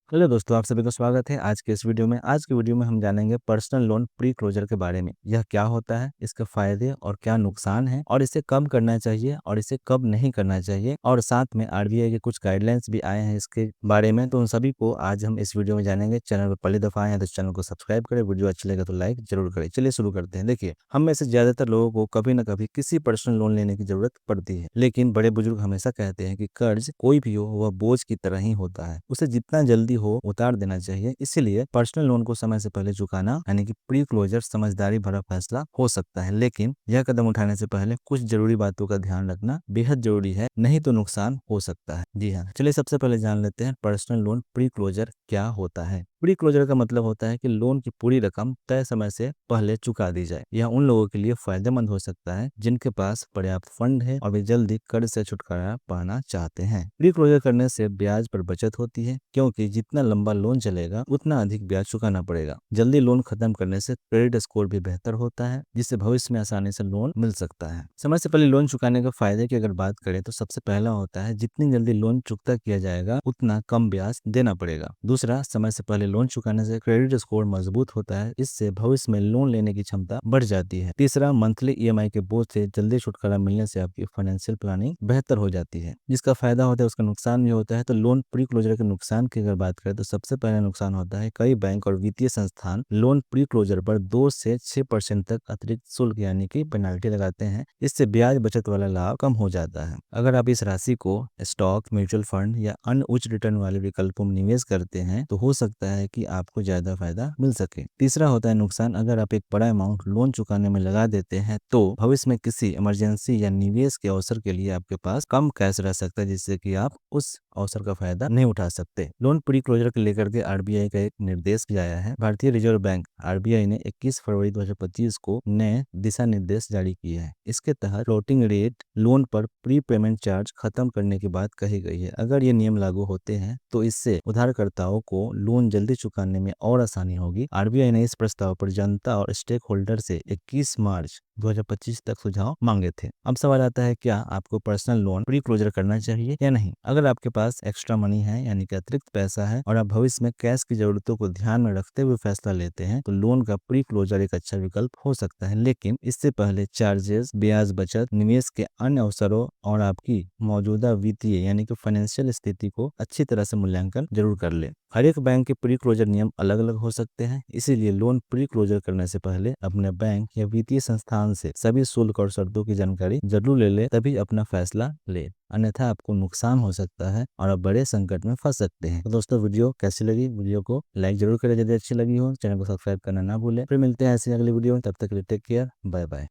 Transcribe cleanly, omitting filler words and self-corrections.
Hello दोस्तों, आप सभी का स्वागत है आज के इस वीडियो में। आज के वीडियो में हम जानेंगे पर्सनल लोन प्री क्लोजर के बारे में। यह क्या होता है, इसके फायदे और क्या नुकसान है, और इसे कब करना चाहिए और इसे कब नहीं करना चाहिए, और साथ में आरबीआई के कुछ गाइडलाइंस भी आए हैं इसके बारे में। तो उन सभी को आज हम इस वीडियो में जानेंगे। चैनल पर पहली दफा आए हैं तो चैनल को सब्सक्राइब करें, वीडियो अच्छी लगे तो लाइक जरूर करें। चलिए शुरू करते हैं। देखिए, हम में से ज्यादातर लोगों को कभी न कभी किसी पर्सनल लोन लेने की जरूरत पड़ती है, लेकिन बड़े बुजुर्ग हमेशा कहते हैं कि कर्ज कोई भी हो वह बोझ की तरह ही होता है, उसे जितना जल्दी हो उतार देना चाहिए। इसीलिए पर्सनल लोन को समय से पहले चुकाना यानी कि प्री क्लोजर समझदारी भरा फैसला हो सकता है, लेकिन यह कदम उठाने से पहले कुछ जरूरी बातों का ध्यान रखना बेहद जरूरी है, नहीं तो नुकसान हो सकता है। जी हाँ, चलिए सबसे पहले जान लेते हैं पर्सनल लोन प्री क्लोजर क्या होता है। प्री क्लोजर का मतलब होता है कि लोन की पूरी रकम तय समय से पहले चुका दी जाए। यह उन लोगों के लिए फायदेमंद हो सकता है जिनके पास पर्याप्त फंड है और वे जल्दी कर्ज से छुटकारा पाना चाहते हैं। प्री क्लोजर करने से ब्याज पर बचत होती है, क्योंकि जितना लंबा लोन चलेगा उतना अधिक ब्याज चुकाना पड़ेगा। जल्दी लोन खत्म करने से क्रेडिट स्कोर भी बेहतर होता है, जिससे भविष्य में आसानी से लोन मिल सकता है। समय से पहले लोन चुकाने के फायदे की अगर बात करें तो सबसे पहला होता है जितनी जल्दी लोन चुकता किया जाएगा उतना कम ब्याज देना पड़ेगा। दूसरा, समय से पहले लोन चुकाने से क्रेडिट स्कोर मजबूत होता है, इससे भविष्य में लोन लेने की क्षमता बढ़ जाती है। तीसरा, मंथली ईएमआई के बोझ से जल्दी छुटकारा मिलने से आपकी फाइनेंशियल प्लानिंग बेहतर हो जाती है। जिसका फायदा होता है उसका नुकसान भी होता है। तो लोन प्री क्लोजर के नुकसान की अगर बात करें तो सबसे पहला नुकसान होता है कई बैंक और वित्तीय संस्थान लोन प्री क्लोजर पर 2 से 6% तक अतिरिक्त शुल्क यानी कि पेनाल्टी लगाते हैं। इससे ब्याज बचत वाला लाभ कम हो जाता है। अगर आप इस राशि को स्टॉक, म्यूचुअल फंड या अन्य उच्च रिटर्न वाले विकल्पों में निवेश करते हैं तो हो सकता है कि आपको ज्यादा फायदा मिल सके। तीसरा होता है नुकसान, अगर आप एक बड़ा अमाउंट लोन चुकाने में लगा देते हैं तो भविष्य में किसी इमरजेंसी या निवेश के अवसर के लिए आपके पास कम कैश रह सकता है, जिससे कि आप उस अवसर का फायदा नहीं उठा सकते। लोन प्री क्लोजर को लेकर के आरबीआई का एक निर्देश भी आया है। भारतीय रिजर्व बैंक आरबीआई ने 21 फरवरी 2025 को नए दिशा निर्देश जारी किए हैं। इसके तहत फ्लोटिंग रेट लोन पर प्री पेमेंट चार्ज खत्म करने की बात कही गई है। अगर ये नियम लागू होते हैं तो इससे उधारकर्ताओं को लोन जल्दी चुकाने में और आसानी होगी। आरबीआई ने इस प्रस्ताव पर जनता और स्टेक होल्डर से 21 मार्च 2025 तक सुझाव मांगे थे। अब सवाल आता है, क्या आपको पर्सनल लोन प्री क्लोजर करना चाहिए या नहीं। अगर आपके पास एक्स्ट्रा मनी है यानी कि अतिरिक्त पैसा है और आप भविष्य में कैश की जरूरतों को ध्यान में रखते हुए फैसला लेते हैं तो लोन का प्री क्लोजर एक अच्छा विकल्प हो सकता है, लेकिन इससे पहले चार्जेस, ब्याज बचत, निवेश के अन्य अवसरों और आपकी मौजूदा वित्तीय यानी कि फाइनेंशियल स्थिति को अच्छी तरह से मूल्यांकन जरूर कर ले। हर एक बैंक के प्री क्लोजर नियम अलग अलग हो सकते हैं, इसीलिए लोन प्री क्लोजर करने से पहले अपने बैंक या वित्तीय संस्थान से सभी शुल्क और शर्तों की जानकारी जरूर ले ले, तभी अपना फैसला ले, अन्यथा आपको नुकसान हो सकता है और आप बड़े संकट में फंस सकते हैं। तो दोस्तों, वीडियो कैसी लगी, वीडियो को लाइक जरूर करें यदि अच्छी लगी हो, चैनल को सब्सक्राइब करना ना भूलें। फिर मिलते हैं ऐसी अगली वीडियो में, तब तक के लिए टेक केयर, बाय बाय।